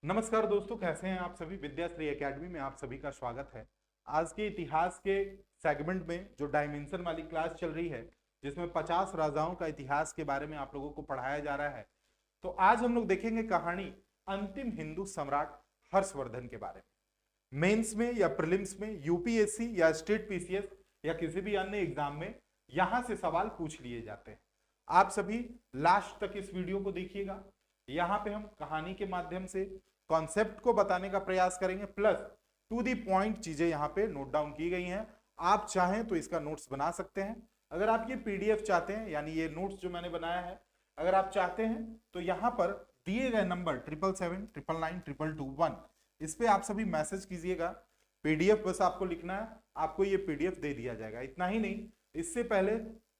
नमस्कार दोस्तों, कैसे हैं आप सभी। विद्याश्री एकेडमी में आप सभी का स्वागत है। आज के इतिहास के सेगमेंट में जो डायमेंशन वाली क्लास चल रही है, जिसमें 50 राजाओं का इतिहास के बारे में आप लोगों को पढ़ाया जा रहा है, तो आज हम लोग देखेंगे कहानी अंतिम हिंदू सम्राट हर्षवर्धन के बारे में। मेंस में या प्रीलिम्स में, यूपीएससी या स्टेट पीसीएस या किसी भी अन्य एग्जाम में यहां से सवाल पूछ लिए जाते हैं। आप सभी लास्ट तक इस वीडियो को देखिएगा। यहां पे हम कहानी के माध्यम से कॉन्सेप्ट को बताने का प्रयास करेंगे, प्लस टू दी पॉइंट चीजें यहां पे नोट डाउन की गई हैं। आप चाहें तो इसका नोट्स बना सकते हैं। अगर आप ये पीडीएफ चाहते हैं, यानी ये नोट्स जो मैंने बनाया है, अगर आप चाहते हैं तो यहां पर दिए गए नंबर 777999221 इस पे आप सभी मैसेज कीजिएगा। पीडीएफ बस आपको लिखना है, आपको ये पीडीएफ दे दिया जाएगा। इतना ही नहीं, इससे पहले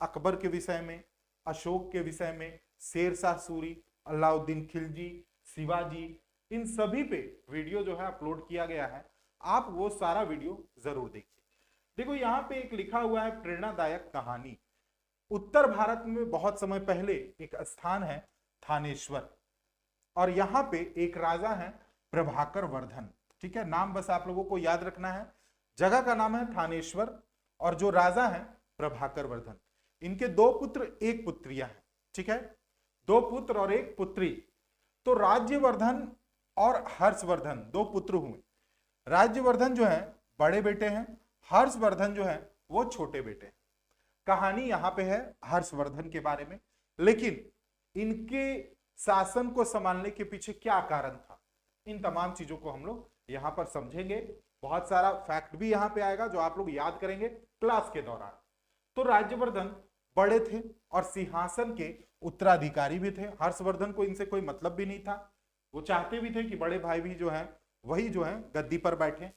अकबर के विषय में, अशोक के विषय में, शेरशाह सूरी, अलाउद्दीन खिलजी, शिवाजी, इन सभी पे वीडियो जो है अपलोड किया गया है। आप वो सारा वीडियो जरूर देखिए। देखो यहाँ पे एक लिखा हुआ है प्रेरणादायक कहानी। उत्तर भारत में बहुत समय पहले एक स्थान है थानेश्वर, और यहाँ पे एक राजा है प्रभाकर वर्धन। ठीक है, नाम बस आप लोगों को याद रखना है। जगह का नाम है थानेश्वर और जो राजा है प्रभाकर वर्धन। इनके दो पुत्र, एक पुत्रियां हैं। ठीक है, दो पुत्र और एक पुत्री। तो राज्यवर्धन और हर्षवर्धन दो पुत्र हुए। राज्यवर्धन जो है बड़े बेटे हैं, हर्षवर्धन जो है वो छोटे बेटे हैं। कहानी यहां पे है हर्षवर्धन के बारे में, लेकिन इनके शासन को संभालने के पीछे क्या कारण था, इन तमाम चीजों को हम लोग यहां पर समझेंगे। बहुत सारा फैक्ट भी यहां पे आएगा जो आप लोग याद करेंगे क्लास के दौरान। तो राज्यवर्धन बड़े थे और सिंहासन के उत्तराधिकारी भी थे। हर्षवर्धन को इनसे कोई मतलब भी नहीं था। वो चाहते भी थे कि बड़े भाई भी जो है वही जो है गद्दी पर बैठे।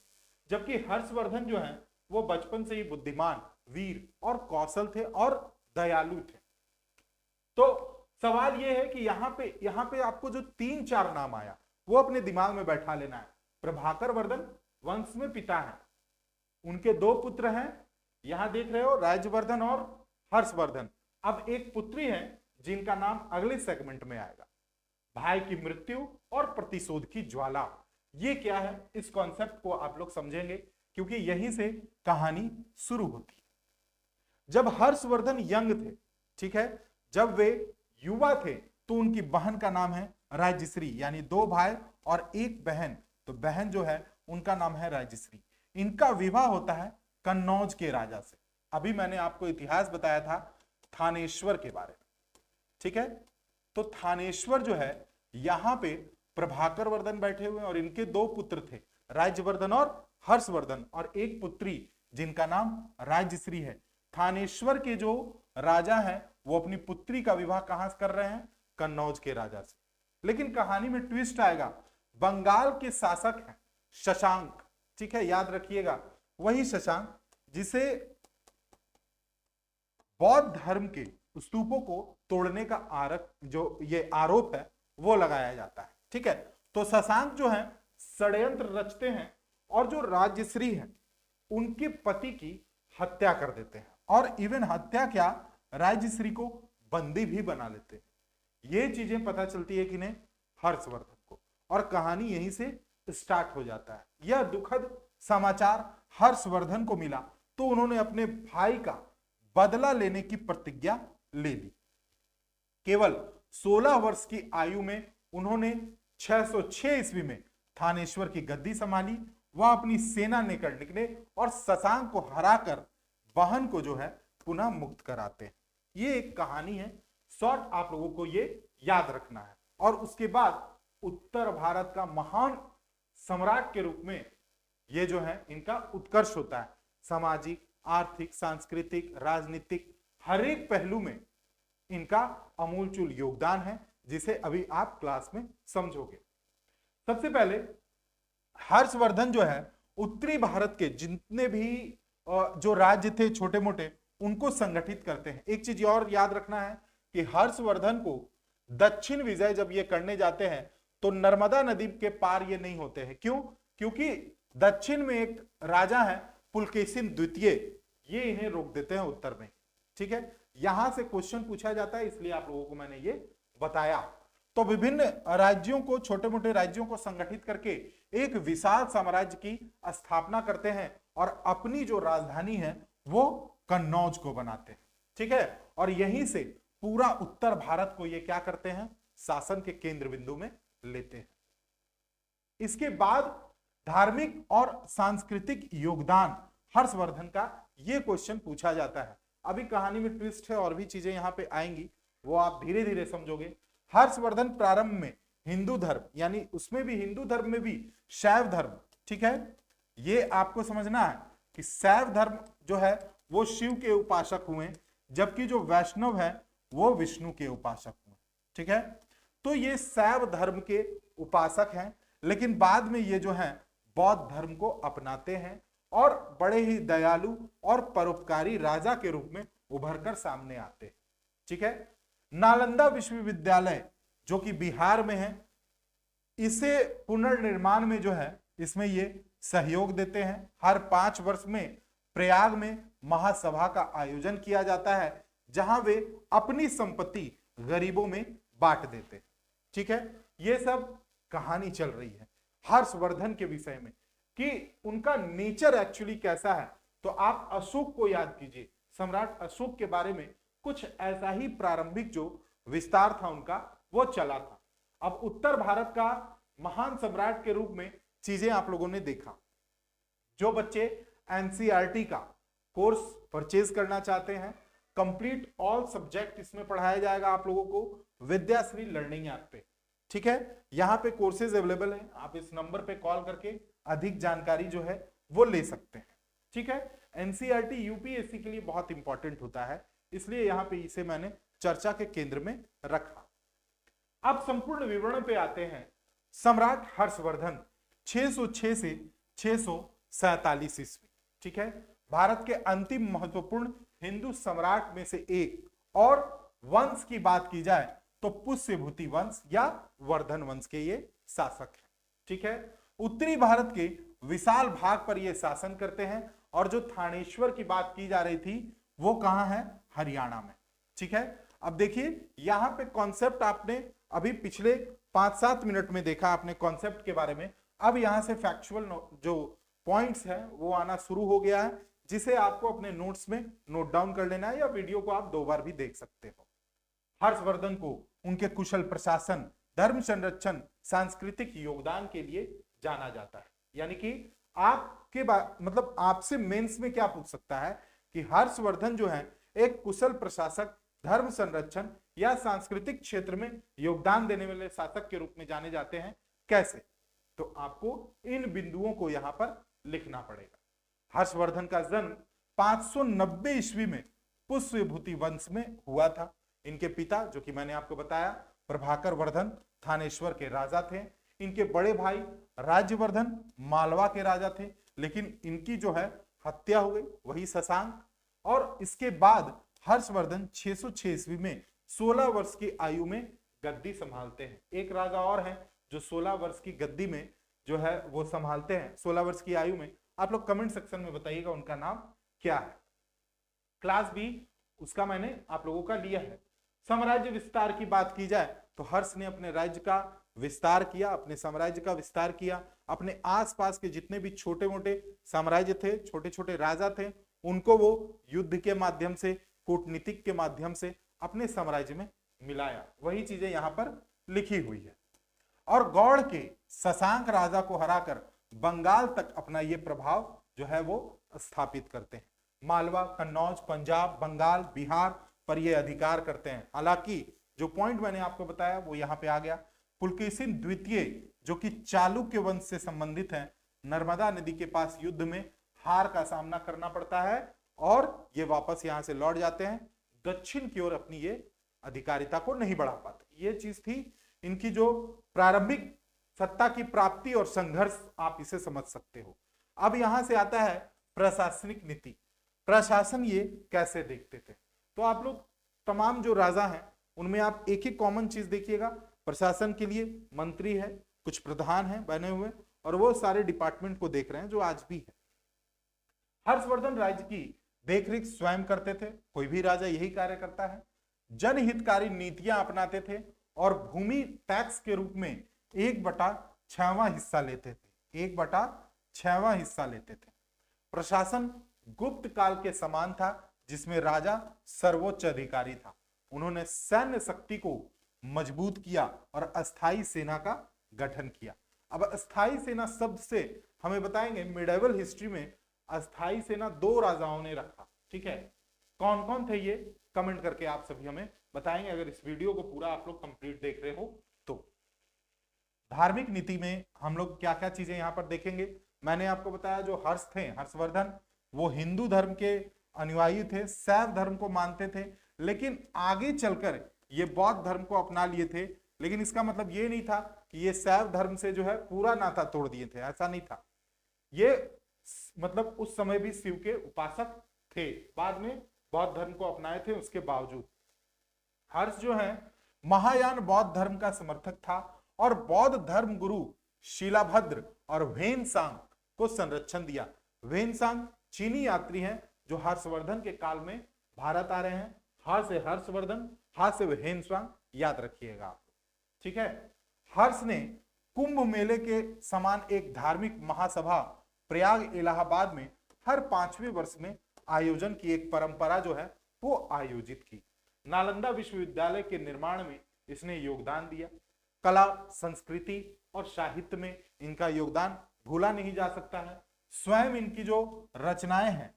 जबकि हर्षवर्धन जो है वो बचपन से ही बुद्धिमान, वीर और कौशल थे और दयालु थे। तो सवाल ये है कि यहाँ पे आपको जो 3-4 नाम आया वो अपने दिमाग में बैठा लेना है। प्रभाकर वर्धन वंश में पिता है, उनके दो पुत्र हैं, यहां देख रहे हो, राज्यवर्धन और हर्षवर्धन। अब एक पुत्री है जिनका नाम अगले सेगमेंट में आएगा। भाई की मृत्यु और प्रतिशोध की ज्वाला, ये क्या है, इस कॉन्सेप्ट को आप लोग समझेंगे क्योंकि यहीं से कहानी शुरू होती है। जब हर्षवर्धन यंग थे, ठीक है, जब वे युवा थे, तो उनकी बहन का नाम है राजश्री, यानी दो भाई और एक बहन। तो बहन जो है उनका नाम है राजश्री। इनका विवाह होता है कन्नौज के राजा से। अभी मैंने आपको इतिहास बताया था थानेश्वर के बारे में। ठीक है, तो थानेश्वर जो है यहां पे प्रभाकर वर्धन बैठे हुए और इनके दो पुत्र थे, राज्यवर्धन और हर्षवर्धन, और एक पुत्री जिनका नाम राजश्री है। थानेश्वर के जो राजा हैं वो अपनी पुत्री का विवाह कहां से कर रहे हैं, कन्नौज के राजा से। लेकिन कहानी में ट्विस्ट आएगा। बंगाल के शासक हैं शशांक। ठीक है, याद रखिएगा, वही शशांक जिसे बौद्ध धर्म के स्तूपों को तोड़ने का आरोप है वो लगाया जाता है। ठीक है, तो शशांक जो है षड्यंत्र रचते हैं और जो राजश्री है उनके पति की हत्या कर देते हैं, और इवन हत्या क्या, राजश्री को बंदी भी बना लेते हैं। ये चीजें पता चलती है कि नहीं, हर्षवर्धन को, और कहानी यहीं से स्टार्ट हो जाता है। यह दुखद समाचार हर्षवर्धन को मिला तो उन्होंने अपने भाई का बदला लेने की प्रतिज्ञा ले ली। केवल 16 वर्ष की आयु में उन्होंने 606 ईस्वी में थानेश्वर की गद्दी संभाली। वह अपनी सेना लेकर निकले और शशांक को हराकर बहन को जो है पुनः मुक्त कराते हैं। ये एक कहानी है, शॉर्ट आप लोगों को ये याद रखना है। और उसके बाद उत्तर भारत का महान सम्राट के रूप में ये जो है इनका उत्कर्ष होता है। सामाजिक, आर्थिक, सांस्कृतिक, राजनीतिक हर एक पहलू में इनका अमूलचूल योगदान है, जिसे अभी आप क्लास में समझोगे। सबसे पहले हर्षवर्धन जो है उत्तरी भारत के जितने भी जो राज्य थे छोटे मोटे, उनको संगठित करते हैं। एक चीज और याद रखना है कि हर्षवर्धन को दक्षिण विजय जब ये करने जाते हैं तो नर्मदा नदी के पार ये नहीं होते हैं। क्यों? क्योंकि दक्षिण में एक राजा है पुलकेशिन द्वितीय, ये इन्हें रोक देते हैं उत्तर में। ठीक है, यहां से क्वेश्चन पूछा जाता है, इसलिए आप लोगों को मैंने ये बताया। तो विभिन्न राज्यों को, छोटे मोटे राज्यों को संगठित करके एक विशाल साम्राज्य की स्थापना करते हैं और अपनी जो राजधानी है वो कन्नौज को बनाते हैं। ठीक है, और यहीं से पूरा उत्तर भारत को ये क्या करते हैं, शासन के केंद्र बिंदु में लेते हैं। इसके बाद धार्मिक और सांस्कृतिक योगदान हर्षवर्धन का ये क्वेश्चन पूछा जाता है। अभी कहानी में ट्विस्ट है और भी चीजें यहां पे आएंगी, वो आप धीरे धीरे समझोगे। हर्षवर्धन प्रारंभ में हिंदू धर्म, यानी उसमें भी हिंदू धर्म में भी शैव धर्म, ठीक है, ये आपको समझना है कि शैव धर्म जो है वो शिव के उपासक हुए, जबकि जो वैष्णव है वो विष्णु के उपासक हुए। ठीक है, तो ये शैव धर्म के उपासक हैं, लेकिन बाद में ये जो है बौद्ध धर्म को अपनाते हैं और बड़े ही दयालु और परोपकारी राजा के रूप में उभरकर सामने आते हैं। ठीक है, नालंदा विश्वविद्यालय जो कि बिहार में है, इसे पुनर्निर्माण में जो है इसमें ये सहयोग देते हैं। हर 5 वर्ष में प्रयाग में महासभा का आयोजन किया जाता है, जहां वे अपनी संपत्ति गरीबों में बांट देते हैं। ठीक है, ये सब कहानी चल रही है हर्षवर्धन के विषय में कि उनका नेचर एक्चुअली कैसा है। तो आप अशोक को याद कीजिए, सम्राट अशोक के बारे में कुछ ऐसा ही प्रारंभिक जो विस्तार था उनका वो चला था। अब उत्तर भारत का महान सम्राट के रूप में चीजें आप लोगों ने देखा। जो बच्चे एनसीईआरटी का कोर्स परचेज करना चाहते हैं, कंप्लीट ऑल सब्जेक्ट इसमें पढ़ाया जाएगा आप लोगों को विद्याश्री लर्निंग ऐप पे। ठीक है, यहाँ पे कोर्सेज अवेलेबल हैं, आप इस नंबर पे कॉल करके अधिक जानकारी जो है वो ले सकते हैं। ठीक है, एनसीईआरटी यूपीएससी के लिए बहुत इंपॉर्टेंट होता है, इसलिए यहाँ पे इसे मैंने चर्चा के केंद्र में रखा। अब संपूर्ण विवरण पे आते हैं। सम्राट हर्षवर्धन 606 से 647 ईस्वी, ठीक है, भारत के अंतिम महत्वपूर्ण हिंदू सम्राट में से एक, और वंश की बात की जाए तो पुष्यभूति वंश या वर्धन वंश के ये शासक हैं। ठीक है, उत्तरी भारत के विशाल भाग पर ये शासन करते हैं, और जो थानेश्वर की बात की जा रही थी वो कहां है, हरियाणा में। ठीक है, अब देखिए यहां पे कॉन्सेप्ट आपने अभी पिछले 5-7 मिनट में देखा आपने कॉन्सेप्ट के बारे में। अब यहां से फैक्चुअल जो पॉइंट्स हैं वो आना शुरू हो गया है, जिसे आपको अपने नोट्स में नोट डाउन कर लेना है, या वीडियो को आप 2 बार भी देख सकते हो। हर्षवर्धन को उनके कुशल प्रशासन, धर्म संरक्षण, सांस्कृतिक योगदान के लिए जाना जाता है। यानी कि आपके मतलब आपसे मेंस में क्या पूछ सकता है कि हर्षवर्धन जो है एक कुशल प्रशासक, धर्म संरक्षण या सांस्कृतिक क्षेत्र में योगदान देने वाले शासक के रूप में जाने जाते हैं, कैसे? तो आपको इन बिंदुओं को यहां पर लिखना पड़ेगा। हर्षवर्धन का जन्म 590 ईस्वी में पुष्यभूति वंश में हुआ था। इनके पिता, जो कि मैंने आपको बताया, प्रभाकर वर्धन थानेश्वर के राजा थे। इनके बड़े भाई राज्यवर्धन मालवा के राजा थे, लेकिन इनकी जो है हत्या हो गई, वही शशांक। और इसके बाद हर्षवर्धन 606 ईस्वी में 16 वर्ष की आयु में गद्दी संभालते हैं। एक राजा और हैं जो 16 वर्ष की गद्दी में जो है वो संभालते हैं 16 वर्ष की आयु में। आप लोग कमेंट सेक्शन में बताइएगा उनका नाम क्या है। क्लास बी उसका मैंने आप लोगों का लिया है। साम्राज्य विस्तार की बात की जाए तो हर्ष ने अपने राज्य का विस्तार किया, अपने साम्राज्य का विस्तार किया। अपने आसपास के जितने भी छोटे मोटे साम्राज्य थे, छोटे छोटे राजा थे, उनको वो युद्ध के माध्यम से, कूटनीतिक के माध्यम से अपने साम्राज्य में मिलाया। वही चीजें यहां पर लिखी हुई है। और गौड़ के शशांक राजा को हराकर बंगाल तक अपना ये प्रभाव जो है वो स्थापित करते हैं। मालवा, कन्नौज, पंजाब, बंगाल, बिहार पर ये अधिकार करते हैं। हालांकि जो पॉइंट मैंने आपको बताया वो यहाँ पे आ गया। पुलकेशिन द्वितीय, जो कि चालुक्य वंश से संबंधित हैं, नर्मदा नदी के पास युद्ध में हार का सामना करना पड़ता है और ये वापस यहां से लौट जाते हैं। दक्षिण की ओर अपनी ये अधिकारिता को नहीं बढ़ा पाते। ये चीज थी इनकी जो प्रारंभिक सत्ता की प्राप्ति और संघर्ष, आप इसे समझ सकते हो। अब यहां से आता है प्रशासनिक नीति। प्रशासन ये कैसे देखते थे? तो आप लोग तमाम जो राजा हैं उनमें आप एक ही कॉमन चीज देखिएगा, प्रशासन के लिए मंत्री है, कुछ प्रधान हैं बने हुए, और वो सारे डिपार्टमेंट को देख रहे हैं जो आज भी है। हर्षवर्धन राज्य की देखरेख स्वयं करते थे, कोई भी राजा यही कार्य करता है। जनहितकारी नीतियां अपनाते थे और भूमि टैक्स के रूप में 1/6वां हिस्सा लेते थे। 1/6वां हिस्सा लेते थे। प्रशासन गुप्त काल के समान था, जिसमें राजा सर्वोच्च अधिकारी था। उन्होंने सैन्य शक्ति को मजबूत किया और अस्थाई सेना का गठन किया। अब अस्थाई सेना शब्द से हमें बताएंगे, मिडिवल हिस्ट्री में अस्थाई सेना 2 राजाओं ने रखा। ठीक है, कौन कौन थे ये कमेंट करके आप सभी हमें बताएंगे, अगर इस वीडियो को पूरा आप लोग कंप्लीट देख रहे हो तो। धार्मिक नीति में हम लोग क्या क्या चीजें यहां पर देखेंगे। मैंने आपको बताया जो हर्ष थे, हर्षवर्धन, वो हिंदू धर्म के अनुयायी थे, शैव धर्म को मानते थे, लेकिन आगे चलकर ये बौद्ध धर्म को अपना लिए थे। लेकिन इसका मतलब ये नहीं था कि ये शैव धर्म से जो है पूरा नाता तोड़ दिए थे, ऐसा नहीं था। ये मतलब उस समय भी शिव के उपासक थे, बाद में बौद्ध धर्म को अपनाए थे। उसके बावजूद हर्ष जो है महायान बौद्ध धर्म का समर्थक था और बौद्ध धर्म गुरु शिलाभद्र और वेनसांग को संरक्षण दिया। वेनसांग चीनी यात्री हैं जो हर्षवर्धन के काल में भारत आ रहे हैं। हर से हर्षवर्धन, हा से वेनसांग, याद रखिएगा आप। ठीक है, हर्ष ने कुंभ मेले के समान एक धार्मिक महासभा प्रयाग इलाहाबाद में हर 5वें वर्ष में आयोजन की एक परंपरा जो है वो आयोजित की। नालंदा विश्वविद्यालय के निर्माण में इसने योगदान दिया। कला, संस्कृति और साहित्य में इनका योगदान भूला नहीं जा सकता है। स्वयं इनकी जो रचनाएं हैं,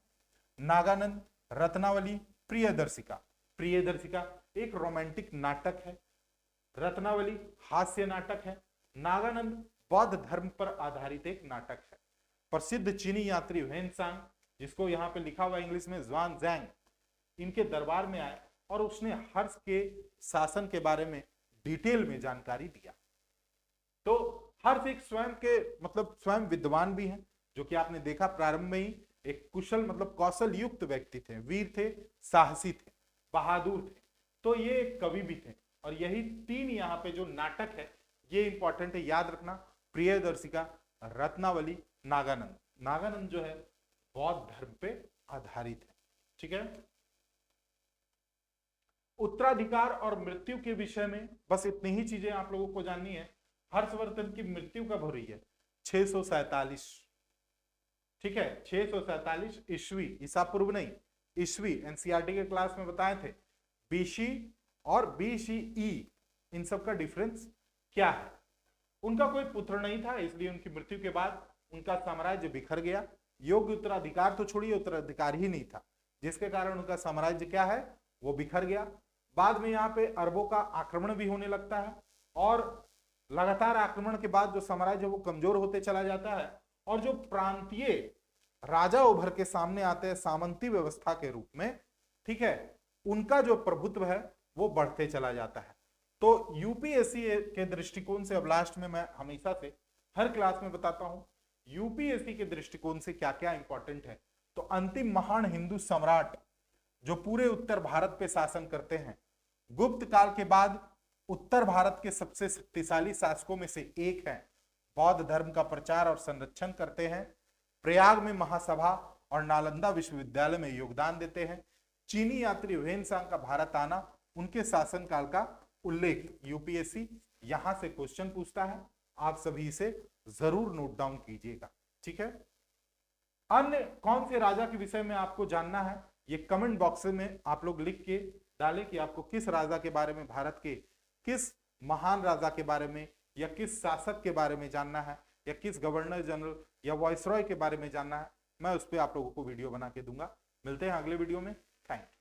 नागानंद, रत्नावली, प्रियदर्शिका। प्रियदर्शिका एक रोमांटिक नाटक है, रत्नावली हास्य नाटक है, नागानंद बौद्ध धर्म पर आधारित एक नाटक है। प्रसिद्ध चीनी यात्री वेनसांग, जिसको यहाँ पे लिखा हुआ इंग्लिश में ज़्वान ज़ैंग, इनके दरबार में आए और उसने हर्ष के शासन के बारे में डिटेल में जानकारी दिया। तो हर्ष एक स्वयं के मतलब स्वयं विद्वान भी हैं, जो कि आपने देखा प्रारंभ में ही एक कुशल मतलब कौशल युक्त व्यक्ति थे, वीर थे, साहसी थे, बहादुर थे। तो ये एक कवि भी थे। और यही 3 यहाँ पे जो नाटक है ये इंपॉर्टेंट है, याद रखना। प्रियदर्शिका, रत्नावली, नागानंद। नागानंद जो है बौद्ध धर्म पे आधारित है। ठीक है, उत्तराधिकार और मृत्यु के विषय में बस इतनी ही चीजें आप लोगों को जाननी है। हर्षवर्धन की मृत्यु कब हो रही है? 647। ठीक है, 647 ईस्वी, ईसा पूर्व नहीं, ईस्वी। एनसीईआरटी के क्लास में बताए थे बीसी और बीसीई, इन सब का डिफरेंस क्या है। उनका कोई पुत्र नहीं था, इसलिए उनकी मृत्यु के बाद उनका साम्राज्य बिखर गया। योग्य उत्तराधिकार तो छोड़िए, उत्तराधिकार ही नहीं था, जिसके कारण उनका साम्राज्य क्या है वो बिखर गया। बाद में यहाँ पे अरबों का आक्रमण भी होने लगता है और लगातार आक्रमण के बाद जो साम्राज्य वो कमजोर होते चला जाता है और जो प्रांतीय राजा उभर के सामने आते हैं सामंती व्यवस्था के रूप में। ठीक है, उनका जो प्रभुत्व है वो बढ़ते चला जाता है। तो यूपीएससी के दृष्टिकोण से, अब लास्ट में मैं हमेशा से हर क्लास में बताता हूं यूपीएससी के दृष्टिकोण से क्या क्या इंपॉर्टेंट है। तो अंतिम महान हिंदू सम्राट जो पूरे उत्तर भारत पे शासन करते हैं, गुप्त काल के बाद उत्तर भारत के सबसे शक्तिशाली शासकों में से एक हैं, बौद्ध धर्म का प्रचार और संरक्षण करते हैं, प्रयाग में महासभा और नालंदा विश्वविद्यालय में योगदान देते हैं। चीनी यात्री वेनसांग का भारत आना, उनके शासनकाल का उल्लेख यूपीएससी यहां से क्वेश्चन पूछता है, आप सभी इसे जरूर नोट डाउन कीजिएगा। ठीक है, अन्य कौन से राजा के विषय में आपको जानना है ये कमेंट बॉक्स में आप लोग लिख के डालें कि आपको किस राजा के बारे में, भारत के किस महान राजा के बारे में या किस शासक के बारे में जानना है या किस गवर्नर जनरल या वाइसरॉय के बारे में जानना है। मैं उस पर आप लोगों को वीडियो बना के दूंगा। मिलते हैं अगले वीडियो में। Thank you.